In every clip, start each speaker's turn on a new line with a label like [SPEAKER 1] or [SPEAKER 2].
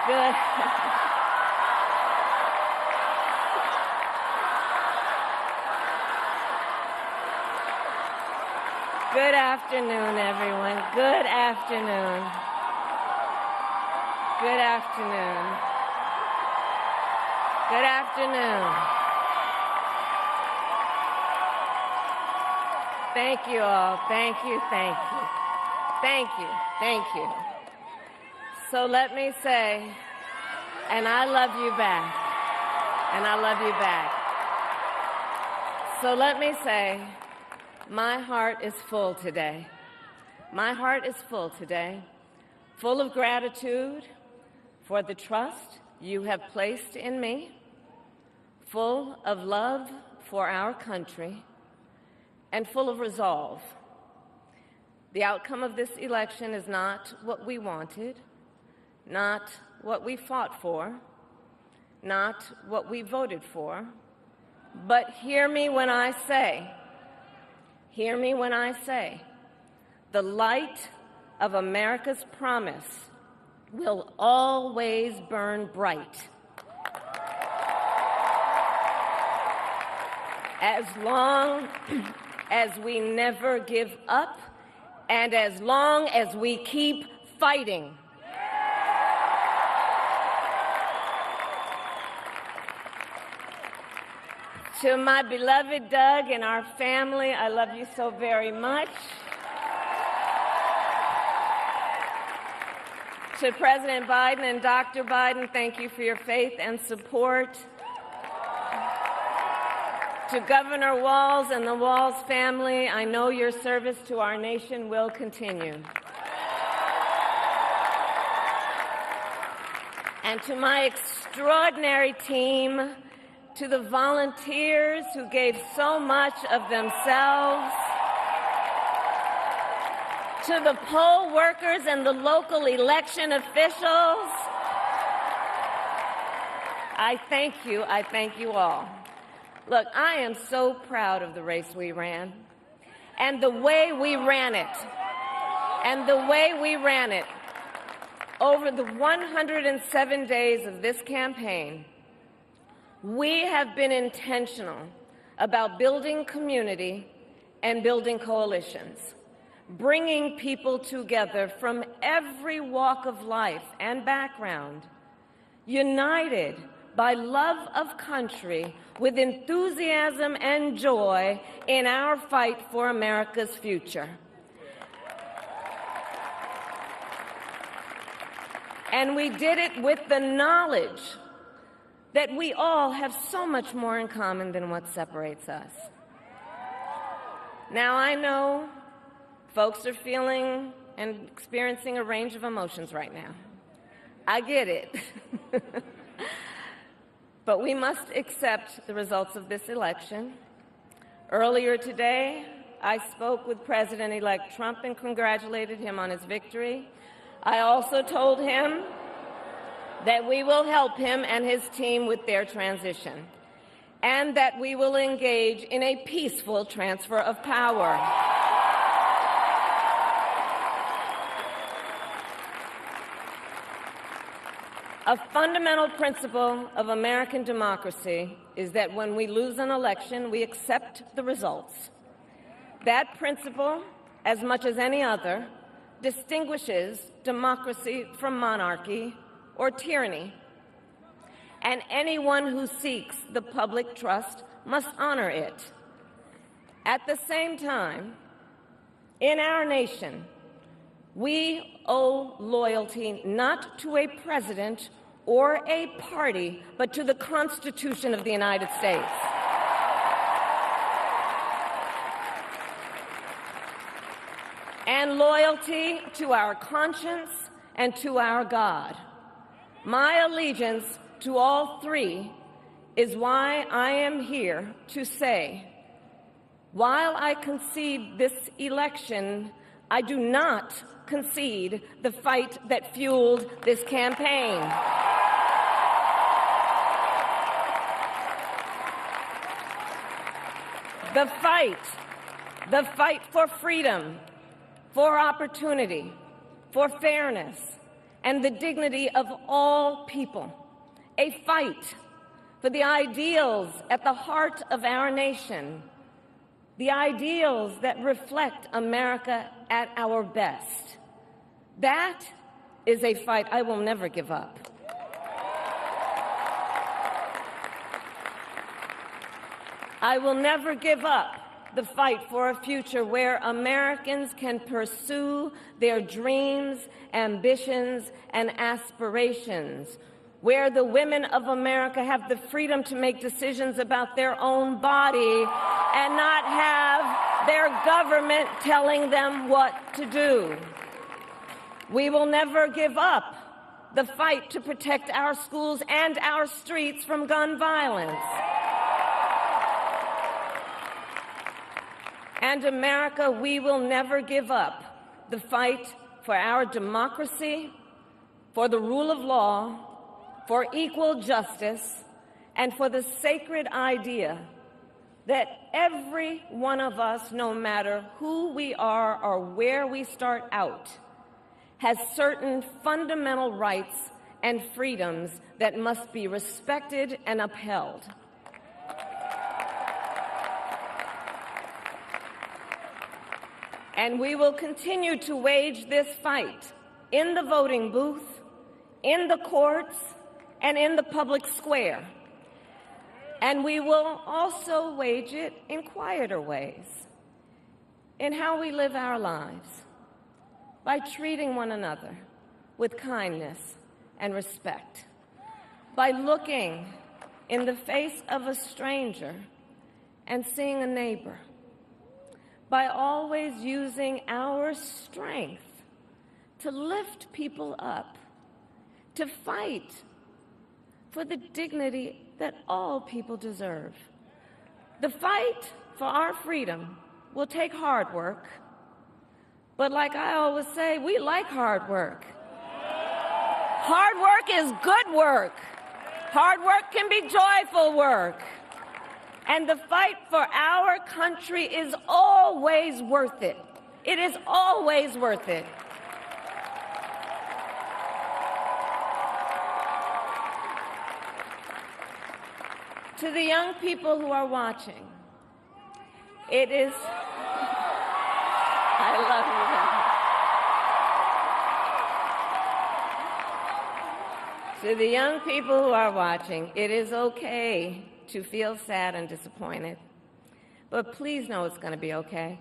[SPEAKER 1] Good. Good afternoon, everyone. Good afternoon. Good afternoon. Good afternoon. Thank you all. Thank you, thank you. Thank you, thank you. So let me say, and I love you back, and I love you back. So let me say, my heart is full today. My heart is full today, full of gratitude for the trust you have placed in me, full of love for our country, and full of resolve. The outcome of this election is not what we wanted, not what we fought for, not what we voted for, but hear me when I say, the light of America's promise will always burn bright. As long as we never give up, and as long as we keep fighting. To my beloved Doug and our family, I love you so very much. To President Biden and Dr. Biden, thank you for your faith and support. To Governor Walz and the Walz family, I know your service to our nation will continue. And to my extraordinary team, to the volunteers who gave so much of themselves, to the poll workers and the local election officials, I thank you all. Look, I am so proud of the race we ran, and the way we ran it, over the 107 days of this campaign. We have been intentional about building community and building coalitions, bringing people together from every walk of life and background, united by love of country with enthusiasm and joy in our fight for America's future. And we did it with the knowledge that we all have so much more in common than what separates us. Now, I know folks are feeling and experiencing a range of emotions right now. I get it. But we must accept the results of this election. Earlier today, I spoke with President-elect Trump and congratulated him on his victory. I also told him that we will help him and his team with their transition, and that we will engage in a peaceful transfer of power. A fundamental principle of American democracy is that when we lose an election, we accept the results. That principle, as much as any other, distinguishes democracy from monarchy or tyranny. And anyone who seeks the public trust must honor it. At the same time, in our nation, we owe loyalty not to a president or a party, but to the Constitution of the United States. And loyalty to our conscience and to our God. My allegiance to all three is why I am here to say, while I concede this election, I do not concede the fight that fueled this campaign. The fight for freedom, for opportunity, for fairness, and the dignity of all people, a fight for the ideals at the heart of our nation, the ideals that reflect America at our best. That is a fight I will never give up. I will never give up the fight for a future where Americans can pursue their dreams, ambitions, and aspirations, where the women of America have the freedom to make decisions about their own body and not have their government telling them what to do. We will never give up the fight to protect our schools and our streets from gun violence. And America, we will never give up the fight for our democracy, for the rule of law, for equal justice, and for the sacred idea that every one of us, no matter who we are or where we start out, has certain fundamental rights and freedoms that must be respected and upheld. And we will continue to wage this fight in the voting booth, in the courts, and in the public square. And we will also wage it in quieter ways, in how we live our lives, by treating one another with kindness and respect, by looking in the face of a stranger and seeing a neighbor, by always using our strength to lift people up, to fight for the dignity that all people deserve. The fight for our freedom will take hard work, but like I always say, we like hard work. Hard work is good work. Hard work can be joyful work. And the fight for our country is always worth it. It is always worth it. To the young people who are watching, it is... I love you. To the young people who are watching, it is okay to feel sad and disappointed, but please know it's going to be okay.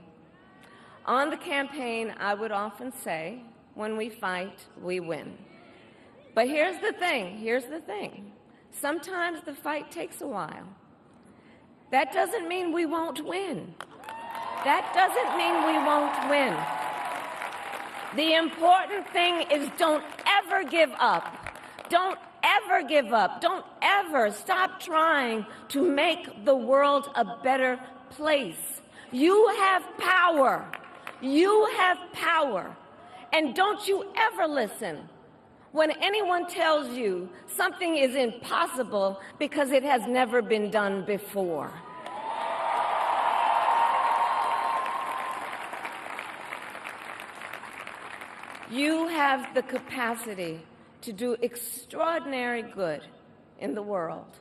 [SPEAKER 1] On the campaign, I would often say, when we fight, we win. But here's the thing. Sometimes the fight takes a while. That doesn't mean we won't win. That doesn't mean we won't win. The important thing is don't ever give up. Don't ever give up. Don't ever stop trying to make the world a better place. You have power. You have power. And don't you ever listen when anyone tells you something is impossible because it has never been done before. You have the capacity to do extraordinary good in the world.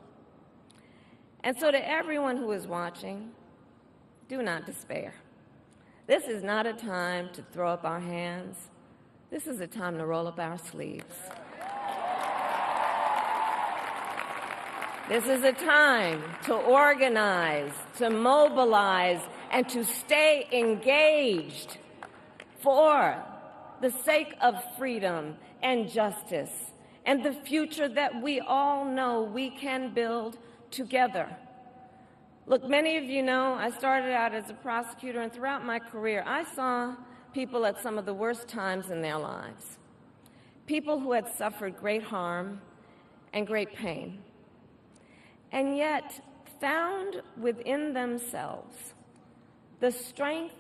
[SPEAKER 1] And so to everyone who is watching, do not despair. This is not a time to throw up our hands. This is a time to roll up our sleeves. This is a time to organize, to mobilize, and to stay engaged for the sake of freedom and justice and the future that we all know we can build together. Look, many of you know I started out as a prosecutor, and throughout my career I saw people at some of the worst times in their lives, people who had suffered great harm and great pain, and yet found within themselves the strength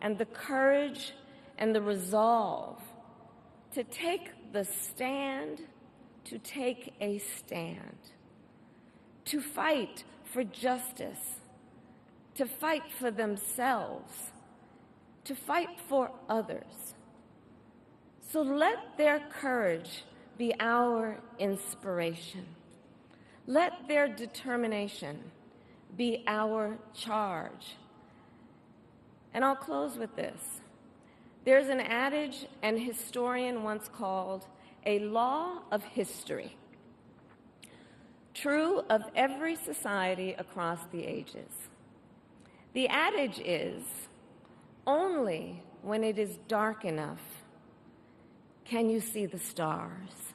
[SPEAKER 1] and the courage and the resolve to take the stand, to take a stand, to fight for justice, to fight for themselves, to fight for others. So let their courage be our inspiration. Let their determination be our charge. And I'll close with this. There's an adage an historian once called a law of history, true of every society across the ages. The adage is, only when it is dark enough can you see the stars.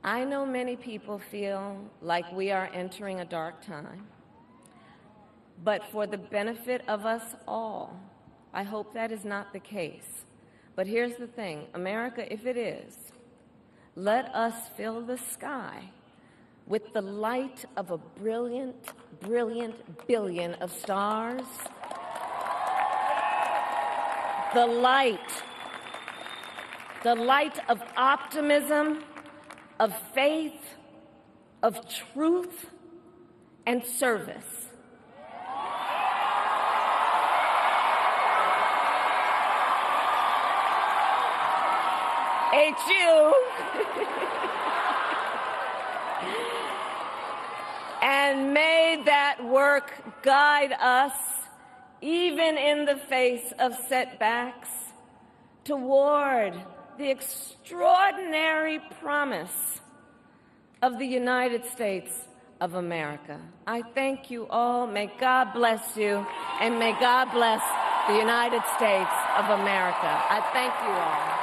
[SPEAKER 1] I know many people feel like we are entering a dark time, but for the benefit of us all, I hope that is not the case. But here's the thing, America, if it is, let us fill the sky with the light of a brilliant, brilliant billion of stars. The light of optimism, of faith, of truth, and service. HU. And may that work guide us, even in the face of setbacks, toward the extraordinary promise of the United States of America. I thank you all. May God bless you, and may God bless the United States of America. I thank you all.